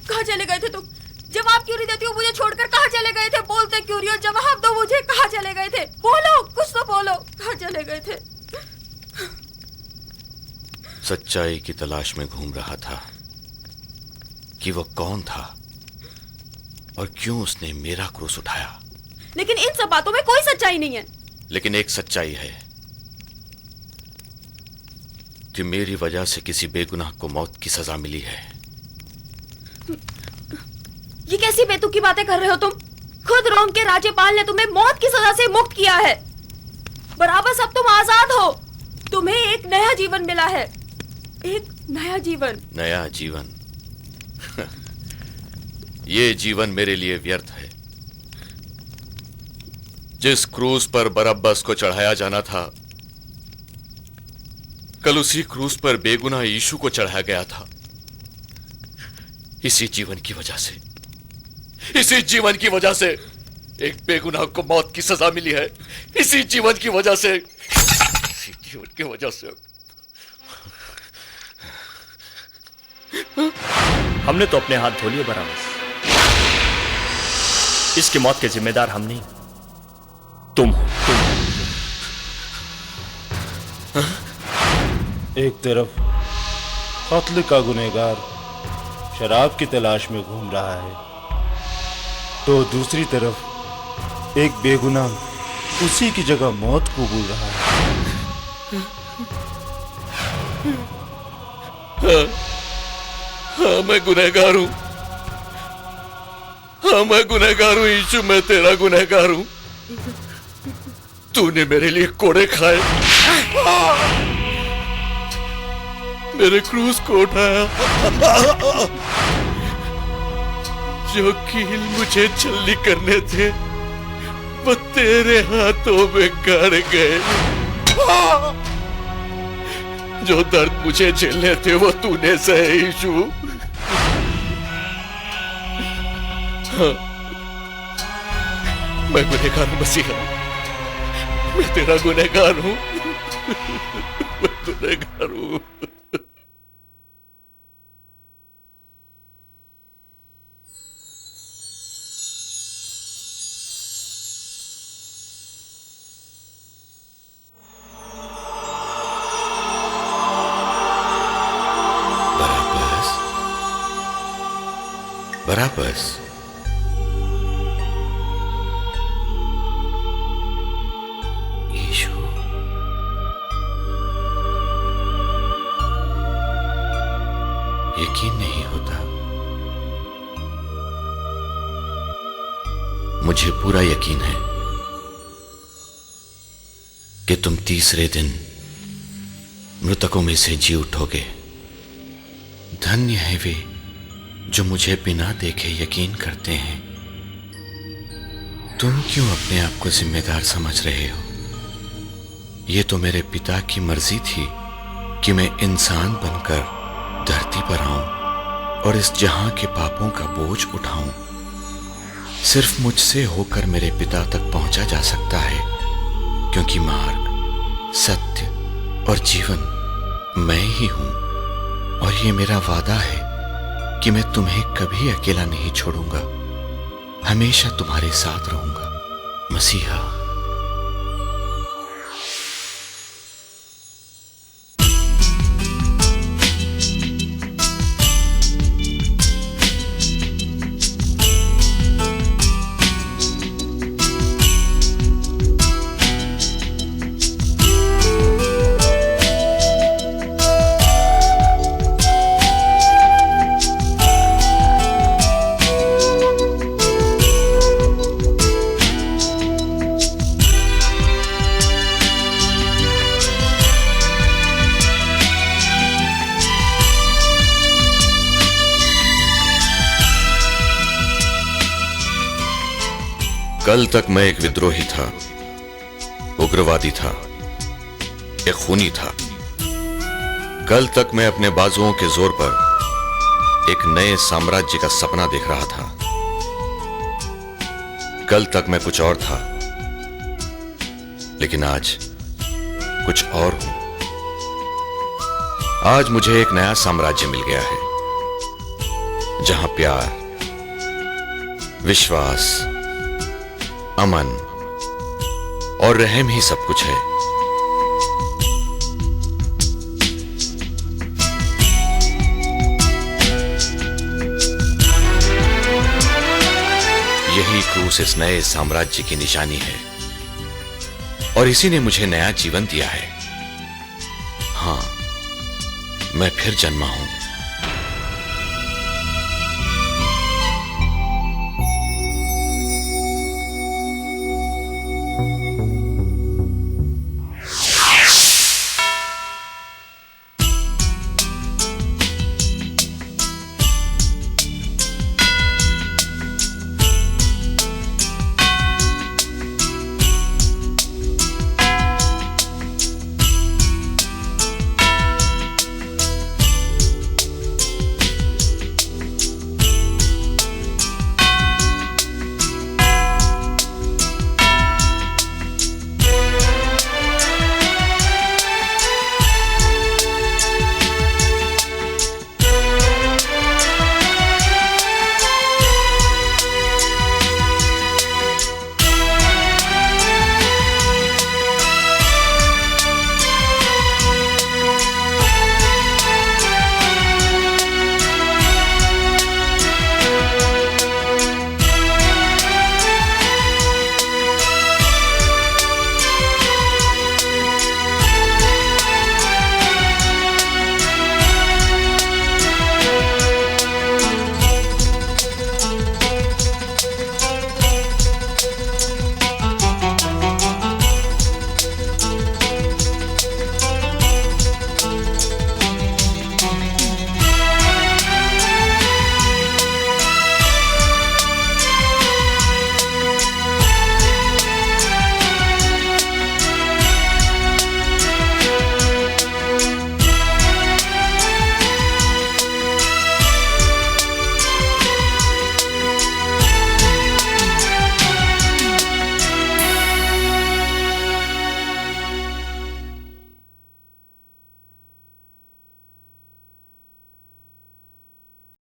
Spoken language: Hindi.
कहाँ चले गए थे तुम? जवाब क्यों नहीं देती हो मुझे छोड़कर? कहाँ चले गए थे? बोलते क्यों नहीं हो? जवाब दो मुझे, कहाँ चले गए थे? बोलो, कुछ तो बोलो, कहाँ चले गए थे? सच्चाई की तलाश में घूम रहा था कि वो कौन था और क्यों उसने मेरा क्रूस उठाया। लेकिन इन सब बातों में कोई सच्चाई नहीं है। लेकिन एक सच्चाई है कि मेरी वजह से किसी बेगुनाह को मौत की सजा मिली है। ये कैसी बेतुकी बातें कर रहे हो तुम? खुद रोम के राज्यपाल ने तुम्हें मौत की सजा से मुक्त किया है। बराबर अब तुम आजाद हो। तुम्हें एक नया जीवन मिला है, एक नया जीवन। नया जीवन? ये जीवन मेरे लिए व्यर्थ है। जिस क्रूस पर बरअब्बस को चढ़ाया जाना था, कल उसी क्रूस पर बेगुनाह यीशु को चढ़ाया गया था। इसी जीवन की वजह से, इसी जीवन की वजह से एक बेगुनाह को मौत की सजा मिली है। इसी जीवन की वजह से, इसी जीवन की वजह से। हमने तो अपने हाथ धो लिए बराबर। इसकी मौत के जिम्मेदार हम नहीं, तुम हो। एक तरफ कत्ल का गुनहगार शराब की तलाश में घूम रहा है, तो दूसरी तरफ एक बेगुनाह उसी की जगह मौत कबूल रहा है। हाँ, मैं गुनहगार हूं। हाँ, मैं गुनहगार हूं यीशु, मैं तेरा गुनहगार हूं। तूने मेरे लिए कोड़े खाए, मेरे क्रूस को उठाया। जो कील मुझे छल्ली करने थे वो तेरे हाथों में गड़ गए। जो दर्द मुझे झेलने थे वो तूने सहे यीशु। हाँ, मैं गुनहगार हूं मसीहा, मैं तेरा गुनहगार हूं। मैं गुनहगार हूं। बराबस, यीशु, यकीन नहीं होता। मुझे पूरा यकीन है कि तुम तीसरे दिन मृतकों में से जी उठोगे। धन्य है वे जो मुझे बिना देखे यकीन करते हैं। तुम क्यों अपने आप को जिम्मेदार समझ रहे हो? यह तो मेरे पिता की मर्जी थी कि मैं इंसान बनकर धरती पर आऊं और इस जहां के पापों का बोझ उठाऊं। सिर्फ मुझसे होकर मेरे पिता तक पहुंचा जा सकता है, क्योंकि मार्ग, सत्य और जीवन मैं ही हूं। और ये मेरा वादा है कि मैं तुम्हें कभी अकेला नहीं छोड़ूंगा, हमेशा तुम्हारे साथ रहूंगा मसीहा। कल तक मैं एक विद्रोही था, उग्रवादी था, एक खूनी था। कल तक मैं अपने बाजुओं के जोर पर एक नए साम्राज्य का सपना देख रहा था। कल तक मैं कुछ और था, लेकिन आज कुछ और हूं। आज मुझे एक नया साम्राज्य मिल गया है, जहां प्यार, विश्वास, अमन और रहम ही सब कुछ है। यही क्रूस इस नए साम्राज्य की निशानी है, और इसी ने मुझे नया जीवन दिया है। हां, मैं फिर जन्मा हूं।